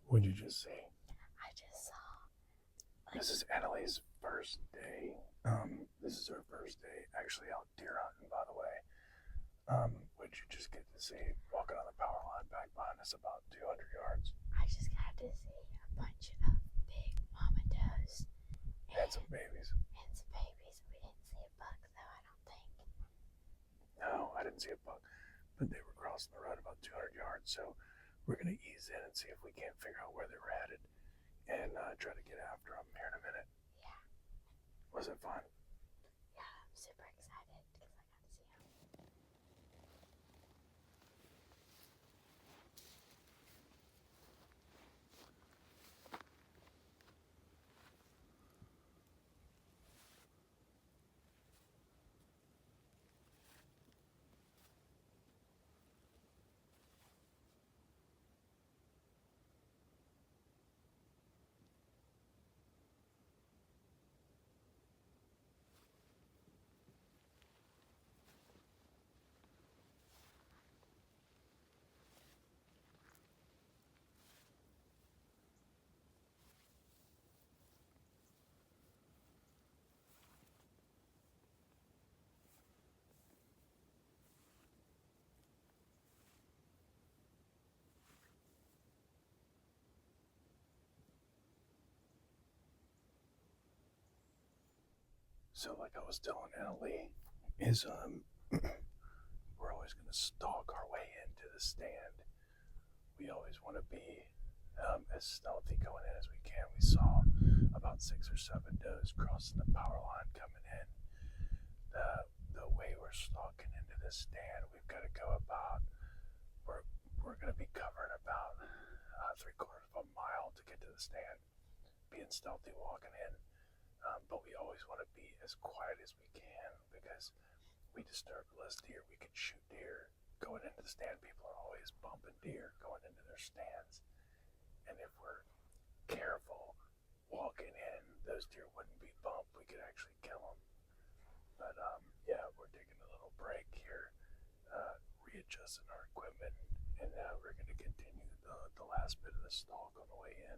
What'd you just see? I just saw. This is Annaleigh's first day. This is her first day actually out deer hunting, by the way. What'd you just get to see walking on the power line back behind us about 200 yards? I just got to see a bunch of big mama does. And some babies. And some babies. We didn't see a buck, though, I don't think. No, I didn't see a buck. But they were crossing the road about 200 yards, so we're going to ease in and see if we can't figure out where they were headed and try to get after them here in a minute. Yeah. Was it fun? Yeah, I'm super excited because I got to see them. So, like I was telling Annaleigh, is we're always going to stalk our way into the stand. We always want to be as stealthy going in as we can. We saw about 6 or 7 does crossing the power line coming in. The way we're stalking into the stand, we've got to go about. We're going to be covering about 3/4 of a mile to get to the stand, being stealthy walking in. But we always want to be as quiet as we can because we disturb less deer. We can shoot deer going into the stand. People are always bumping deer going into their stands. And if we're careful walking in, those deer wouldn't be bumped. We could actually kill them. But yeah, we're taking a little break here, readjusting our equipment, and we're going to continue the last bit of the stalk on the way in.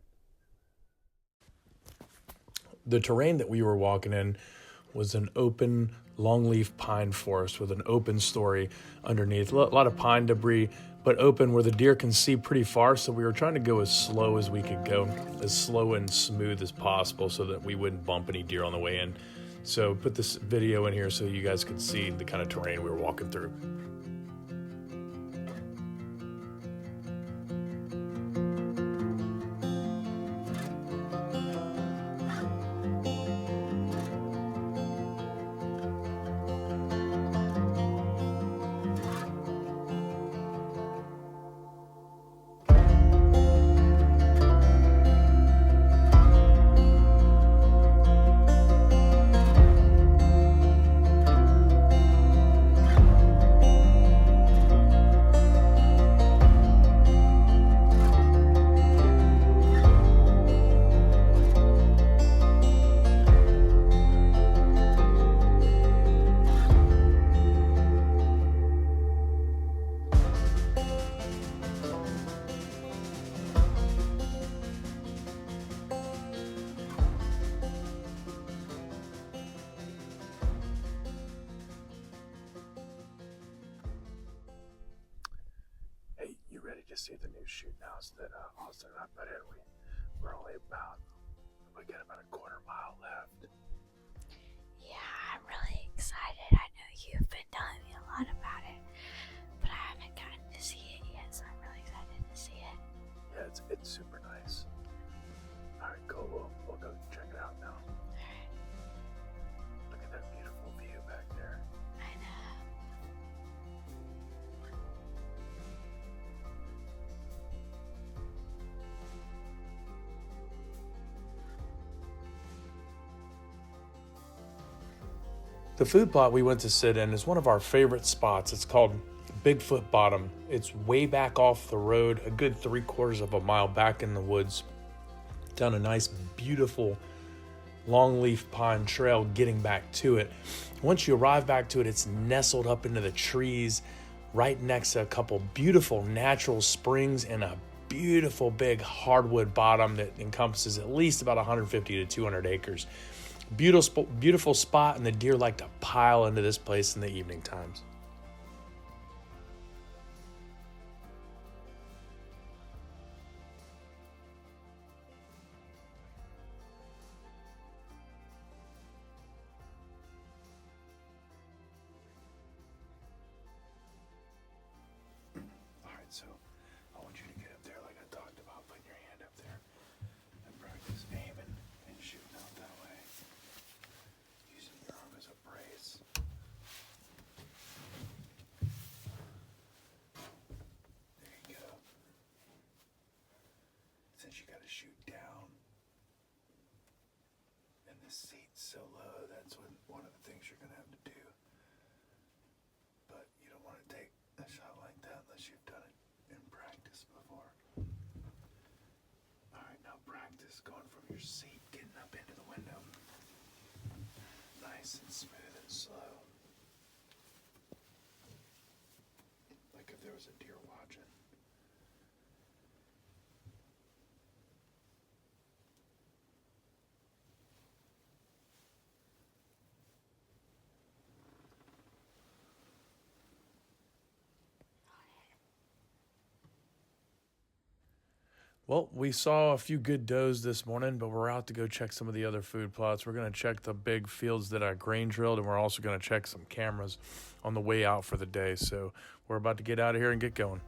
The terrain that we were walking in was an open longleaf pine forest with an open story underneath. A lot of pine debris, but open where the deer can see pretty far. So we were trying to go as slow as we could go, as slow and smooth as possible so that we wouldn't bump any deer on the way in. So put this video in here so you guys could see the kind of terrain we were walking through. To see the new shoot house that Austin and I put in. We're only we got about a 1/4 mile left. Yeah, I'm really excited. I know you've been telling me a lot about it, but I haven't gotten to see it yet, so I'm really excited to see it. Yeah, it's super nice. All right, cool. We'll go check it out now. All right. Look at that beautiful view back there. I know. The food plot we went to sit in is one of our favorite spots. It's called Bigfoot Bottom. It's way back off the road, a good 3/4 of a mile back in the woods, down a nice, beautiful longleaf pine trail getting back to it. Once you arrive back to it, it's nestled up into the trees right next to a couple beautiful natural springs and a beautiful big hardwood bottom that encompasses at least about 150 to 200 acres. Beautiful spot, and the deer like to pile into this place in the evening times. All right, so I want you to get up there like I talked about, putting your hand up there and practice aiming and shooting out that way, using your arm as a brace. There you go. Since you got to shoot down and the seat's so low, that's one of the things you're going to have to do. But you don't want to take a shot like that unless you've done it in practice before. All right, now practice going from your seat, getting up into the window. Nice and smooth and slow. Like if there was a deer watching. Well, we saw a few good does this morning, but we're out to go check some of the other food plots. We're going to check the big fields that I grain drilled, and we're also going to check some cameras on the way out for the day. So we're about to get out of here and get going.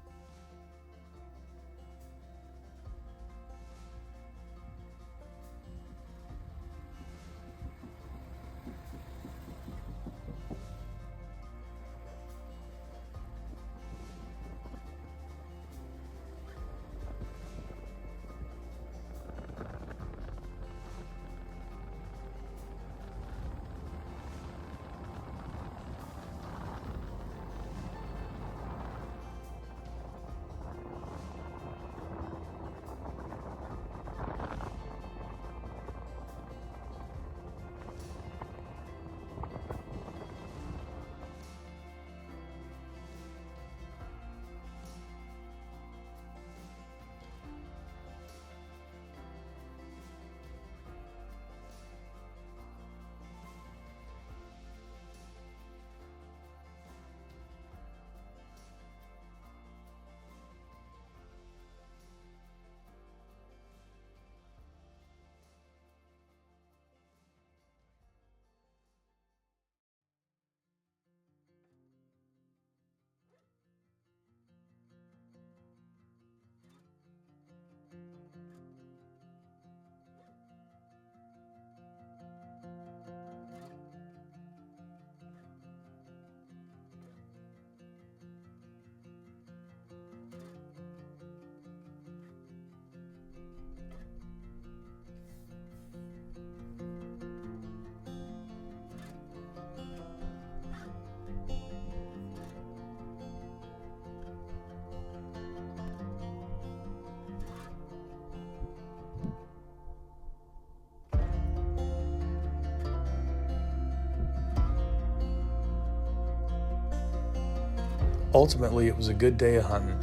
Ultimately, it was a good day of hunting.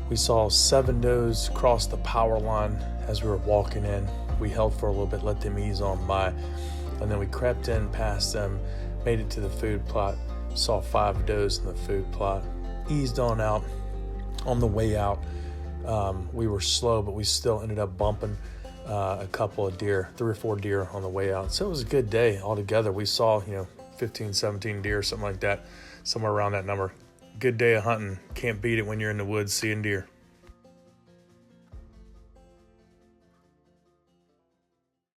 We saw 7 does cross the power line as we were walking in. We held for a little bit, let them ease on by, and then we crept in past them, made it to the food plot, saw 5 does in the food plot, eased on out. On the way out, we were slow, but we still ended up bumping a couple of deer, 3 or 4 deer on the way out. So it was a good day altogether. We saw, 15, 17 deer, something like that, somewhere around that number. Good day of hunting. Can't beat it when you're in the woods seeing deer.